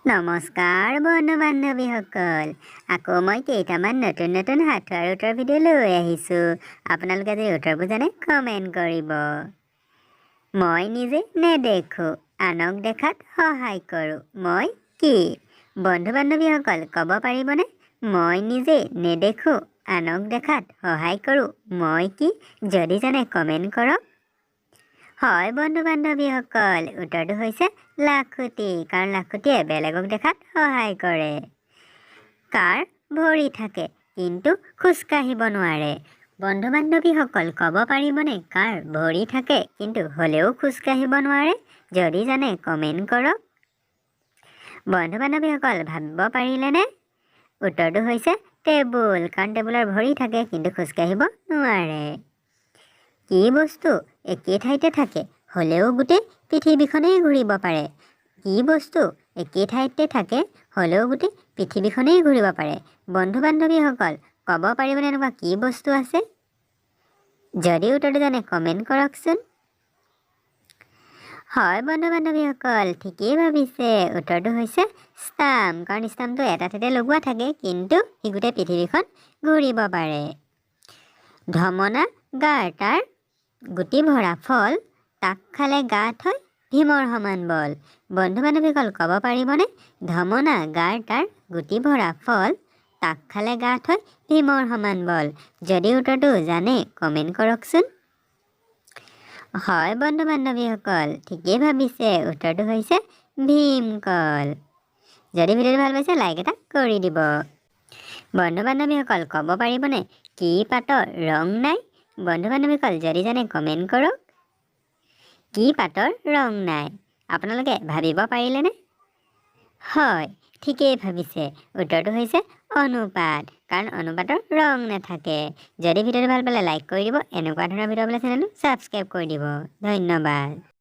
নমস্কাৰ বন্ধু বান্ধৱীসকল, আকৌ মই কেইটামান নতুন নতুন সাধু আৰু উত্তৰ ভিডিঅ' লৈ আহিছোঁ। আপোনালোকে যদি উত্তৰবোৰ জানে কমেণ্ট কৰিব। মই নিজে নেদেখোঁ, আনক দেখাত সহায় কৰোঁ, মই কি? বন্ধু বান্ধৱীসকল ক'ব পাৰিবনে? মই নিজে নেদেখোঁ, আনক দেখাত সহায় কৰোঁ, মই কি? যদি জানে কমেণ্ট কৰক। হয় বন্ধু বান্ধৱীসকল, উত্তৰটো হৈছে লাখুটি, কাৰণ লাখুটিয়ে বেলেগক দেখাত সহায় কৰে। কাৰ ভৰি থাকে কিন্তু খোজকাঢ়িব নোৱাৰে? বন্ধু বান্ধৱীসকল ক'ব পাৰিবনে কাৰ ভৰি থাকে কিন্তু হ'লেও খোজকাঢ়িব নোৱাৰে? যদি জানে কমেণ্ট কৰক। বন্ধু বান্ধৱীসকল ভাবিব পাৰিলেনে? উত্তৰটো হৈছে টেবুল, কাৰণ টেবুলৰ ভৰি থাকে কিন্তু খোজকাঢ়িব নোৱাৰে। কি বস্তু একে ঠাইতে থাকে হ'লেও গোটেই পৃথিৱীখনেই ঘূৰিব পাৰে? কি বস্তু একে ঠাইতে থাকে হ'লেও গোটেই পৃথিৱীখনেই ঘূৰিব পাৰে? বন্ধু বান্ধৱীসকল ক'ব পাৰিবনে এনেকুৱা কি বস্তু আছে? যদি উত্তৰটো জানে কমেণ্ট কৰকচোন। হয় বন্ধু বান্ধৱীসকল, ঠিকেই ভাবিছে। উত্তৰটো হৈছে ষ্টাম্প, কাৰণ ষ্টাম্পটো এটা ঠাইতে লগোৱা থাকে কিন্তু সি গোটেই পৃথিৱীখন ঘূৰিব পাৰে। ধমনা গাৰ তাৰ গুটি ভৰা ফল, তাক খালে গাত হয় ভীমৰ সমান বল। বন্ধু বান্ধৱীসকল ক'ব পাৰিবনে? ধমনা গাৰ তাৰ গুটি ভৰা ফল, তাক খালে গাত হয় ভীমৰ সমান বল। যদি উত্তৰটো জানে কমেণ্ট কৰকচোন। হয় বন্ধু বান্ধৱীসকল, ঠিকেই ভাবিছে। উত্তৰটো হৈছে ভীমকল। যদি ভিডিঅ'টো ভাল পাইছে লাইক এটা কৰি দিব। বন্ধু বান্ধৱীসকল ক'ব পাৰিবনে কি পাতৰ ৰং নাই? বন্ধু বান্ধৱীসকল যদি জানে কমেণ্ট কৰক। কি পাতৰ ৰং নাই? আপোনালোকে ভাবিব পাৰিলেনে? হয় ঠিকেই ভাবিছে। উত্তৰটো হৈছে অনুপাত, কাৰণ অনুপাতৰ ৰং নাথাকে। যদি ভিডিঅ'টো ভাল পালে লাইক কৰি দিব। এনেকুৱা ধৰণৰ ভিডিঅ' পালে চেনেলটো ছাবস্ক্ৰাইব কৰি দিব। ধন্যবাদ।